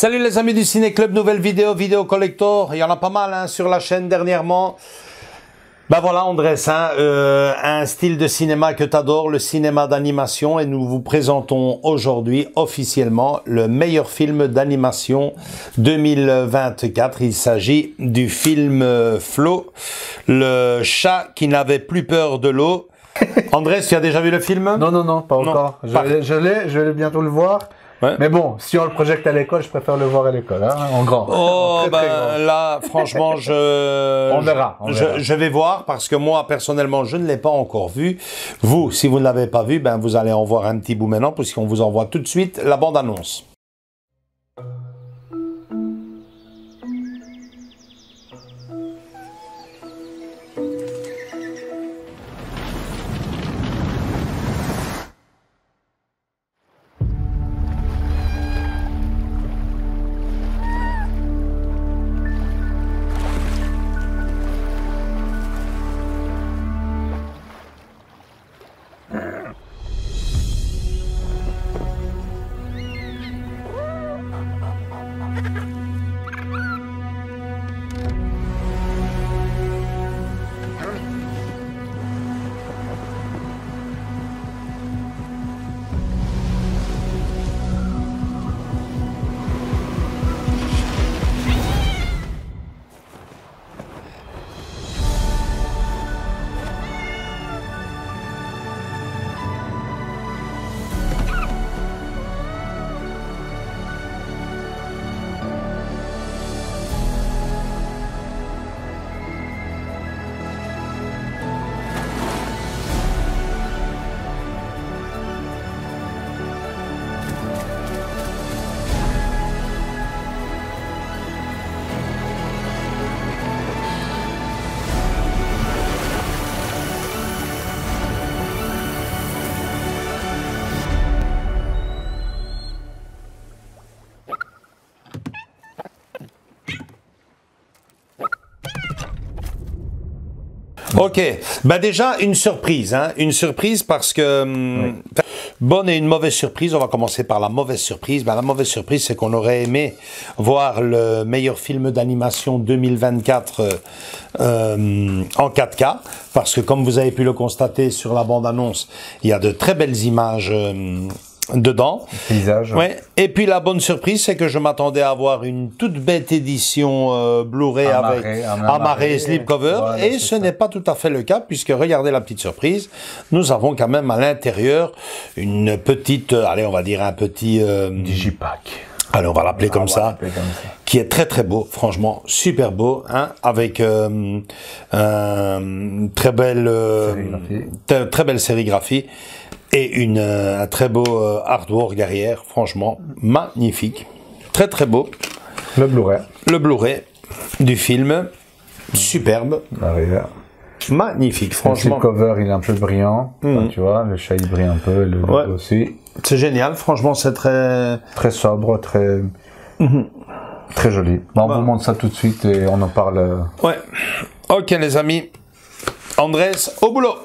Salut les amis du Ciné Club, nouvelle vidéo collector. Il y en a pas mal hein, sur la chaîne dernièrement. Ben voilà Andrés, un style de cinéma que tu adores, le cinéma d'animation, et nous vous présentons aujourd'hui officiellement le meilleur film d'animation 2024. Il s'agit du film Flow, le chat qui n'avait plus peur de l'eau. Andrés, tu as déjà vu le film? Non, pas encore. Je vais bientôt le voir. Ouais. Mais bon, si on le projette à l'école, je préfère le voir à l'école, hein, en grand. Oh, très, très grand. Là, franchement, on verra. Je vais voir parce que moi, personnellement, je ne l'ai pas encore vu. Vous, si vous ne l'avez pas vu, ben, vous allez en voir un petit bout maintenant puisqu'on vous envoie tout de suite la bande-annonce. Ok, bah déjà une surprise parce que oui. Bonne et une mauvaise surprise. On va commencer par la mauvaise surprise. Bah, la mauvaise surprise, c'est qu'on aurait aimé voir le meilleur film d'animation 2024 en 4K, parce que comme vous avez pu le constater sur la bande-annonce, il y a de très belles images dedans. Paysage. Ouais. Et puis la bonne surprise, c'est que je m'attendais à avoir une toute bête édition Blu-ray avec amarré slipcover, voilà, et ce n'est pas tout à fait le cas, puisque regardez la petite surprise, nous avons quand même à l'intérieur une petite, allez on va dire un petit digipack. Allez, on va l'appeler comme ça, qui est très très beau, franchement, super beau, hein, avec très belle sérigraphie et un très beau artwork derrière, franchement, magnifique, très très beau. Le Blu-ray. Le Blu-ray du film, superbe. Magnifique, franchement. Le cover, il est un peu brillant, enfin, tu vois, le chat il brille un peu, le logo aussi. C'est génial, franchement, c'est très... Très sobre, très joli. Bon, on vous montre ça tout de suite et on en parle. Ouais. Ok, les amis. Andrés, au boulot.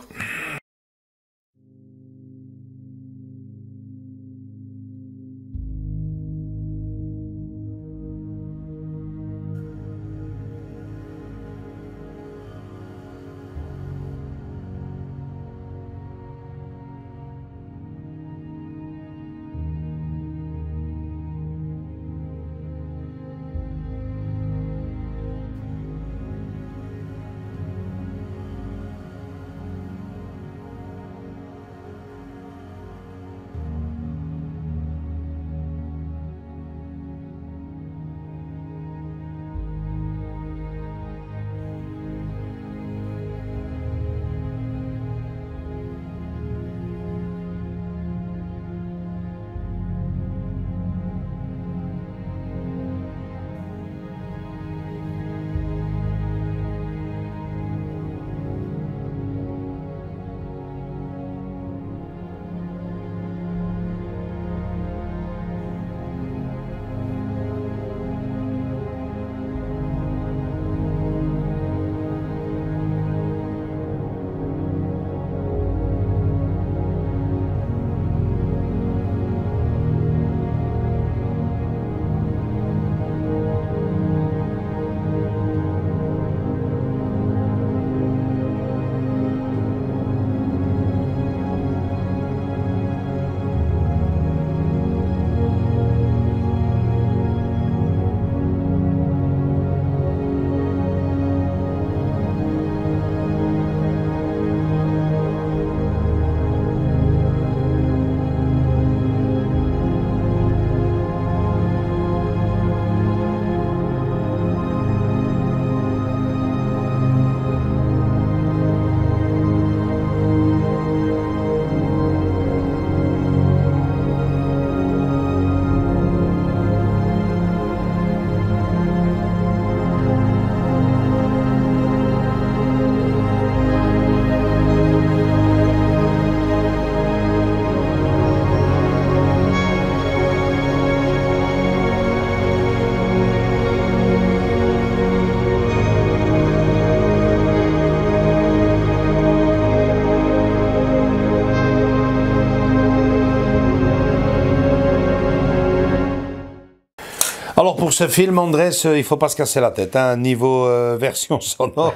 pour ce film, Andrés, il faut pas se casser la tête. Hein, niveau version sonore.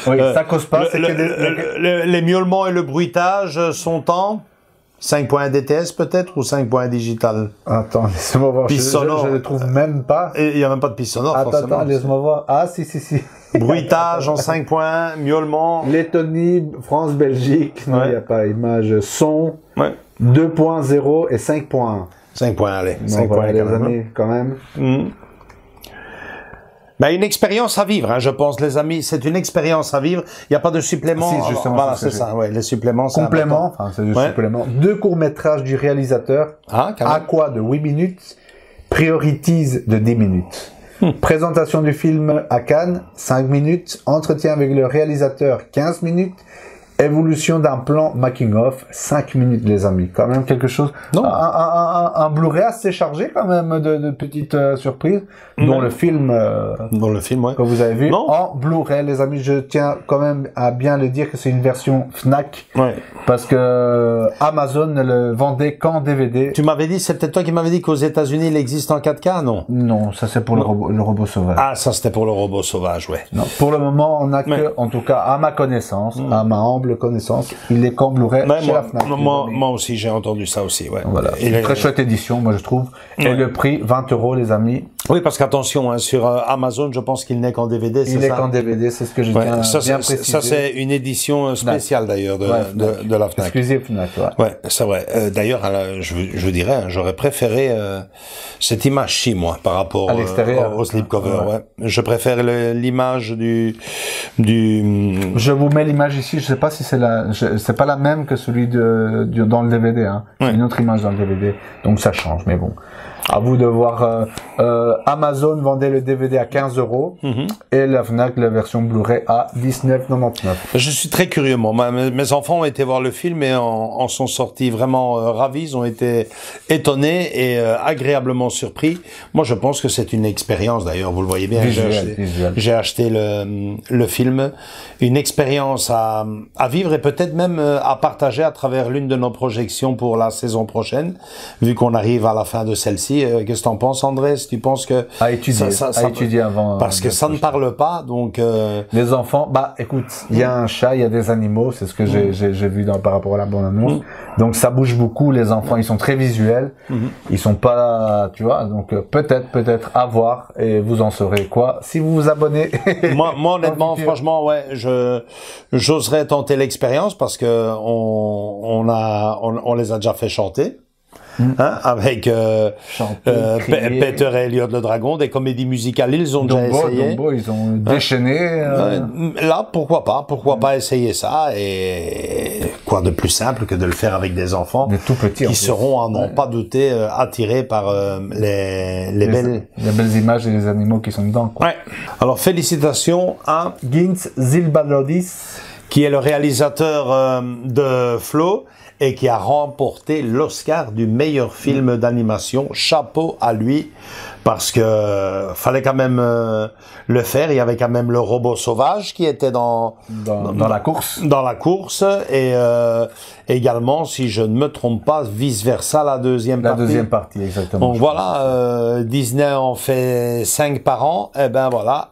Oui, ça cause pas. Les miaulements et le bruitage sont en 5.1 DTS peut-être ou 5.1 digital. Attends, laisse-moi voir. Piste sonore. Je ne trouve même pas. Il n'y a même pas de piste sonore. Attends, laisse-moi voir. Ah, si. Bruitage en 5.1, miaulement. Lettonie, France, Belgique. Non, il n'y a pas. Image, son. 2.0 et 5.1. 5.1, allez. 5.1, les amis, quand même. Ben, une expérience à vivre, hein, je pense, les amis. C'est une expérience à vivre. Il n'y a pas de supplément. Si, justement, voilà, c'est ça. Ouais, les suppléments, c'est complément. Enfin, c'est du supplément. 2 courts-métrages du réalisateur. Aqua de 8 minutes. Priorities de 10 minutes. Présentation du film à Cannes, 5 minutes. Entretien avec le réalisateur, 15 minutes. Évolution d'un plan making-of, 5 minutes, les amis. Quand même quelque chose. Non. Un Blu-ray assez chargé, quand même, de petites surprises. Dont le film. Dans le film, ouais. Que vous avez vu. En Blu-ray, les amis. Je tiens quand même à bien le dire que c'est une version Fnac. Ouais. Parce que Amazon ne le vendait qu'en DVD. Tu m'avais dit, c'est peut-être toi qui m'avais dit qu'aux États-Unis il existe en 4K, non? Non, ça c'est pour le robot sauvage. Ah, ça c'était pour le robot sauvage, ouais. Non, pour le moment, on a que, en tout cas, à ma connaissance, à ma humble connaissance, il est qu'en Blu-ray chez la Fnac. Moi aussi, j'ai entendu ça aussi, ouais. Voilà. Une très chouette édition, moi je trouve. Et le prix, 20 €, les amis. Oui, parce qu'attention, hein, sur Amazon, je pense qu'il n'est qu'en DVD, c'est ça? Il est qu'en DVD, c'est ce que je tiens bien préciser. Ça, c'est une édition spéciale, d'ailleurs, de la Fnac. Exclusive Fnac, ouais, c'est vrai. D'ailleurs, je dirais, hein, j'aurais préféré cette image-ci, moi, par rapport au slipcover. Ouais. Je préfère l'image du. Je vous mets l'image ici. Je sais pas si c'est pas la même que celui dans le DVD. Hein. C'est une autre image dans le DVD, donc ça change. Mais bon. À vous de voir. Amazon vendait le DVD à 15 € et la Fnac la version Blu-ray à 19,99 €. Je suis très curieux, moi. Mes enfants ont été voir le film et en sont sortis vraiment ravis. Ils ont été étonnés et agréablement surpris. Moi, je pense que c'est une expérience. D'ailleurs, vous le voyez bien. J'ai acheté le film, une expérience à vivre et peut-être même à partager à travers l'une de nos projections pour la saison prochaine, vu qu'on arrive à la fin de celle-ci. Qu'est-ce que t'en penses, Andrés? Tu penses que à étudier avant, parce que ça ne parle pas, donc les enfants. Bah, écoute, il y a un chat, il y a des animaux, c'est ce que j'ai vu par rapport à la bande-annonce. Donc ça bouge beaucoup. Les enfants, ils sont très visuels. Ils sont pas, tu vois. Donc peut-être à voir et vous en saurez quoi si vous vous abonnez. moi honnêtement, franchement, ouais, j'oserais tenter l'expérience parce que on les a déjà fait chanter. Hein, avec Peter et Elliot le Dragon, des comédies musicales, ils ont déjà essayé. Dumbo, ils ont déchaîné. Là, pourquoi pas essayer ça, et quoi de plus simple que de le faire avec des enfants tout petits, qui seront, à n'en pas douter, attirés par les belles images et les animaux qui sont dedans, quoi. Ouais. Alors félicitations à Gintz Zilbalodis, qui est le réalisateur de Flow et qui a remporté l'Oscar du meilleur film d'animation. Chapeau à lui, parce que fallait quand même le faire. Il y avait quand même le robot sauvage qui était dans la course. Dans la course, et également, si je ne me trompe pas, vice versa, la deuxième partie. La deuxième partie, exactement. Donc voilà, Disney en fait 5 par an. Et ben voilà,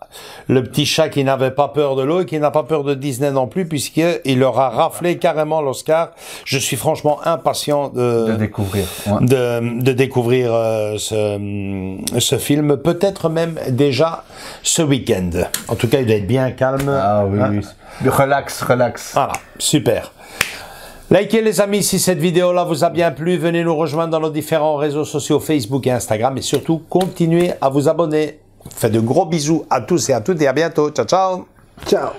le petit chat qui n'avait pas peur de l'eau et qui n'a pas peur de Disney non plus, puisqu'il leur a raflé carrément l'Oscar. Je suis franchement impatient de découvrir, de découvrir ce film, peut-être même déjà ce week-end. En tout cas, il doit être bien calme. Ah oui, hein? Oui. Relax. Voilà, super. Likez les amis si cette vidéo-là vous a bien plu. Venez nous rejoindre dans nos différents réseaux sociaux Facebook et Instagram. Et surtout, continuez à vous abonner. Faites de gros bisous à tous et à toutes et à bientôt. Ciao, ciao. Ciao.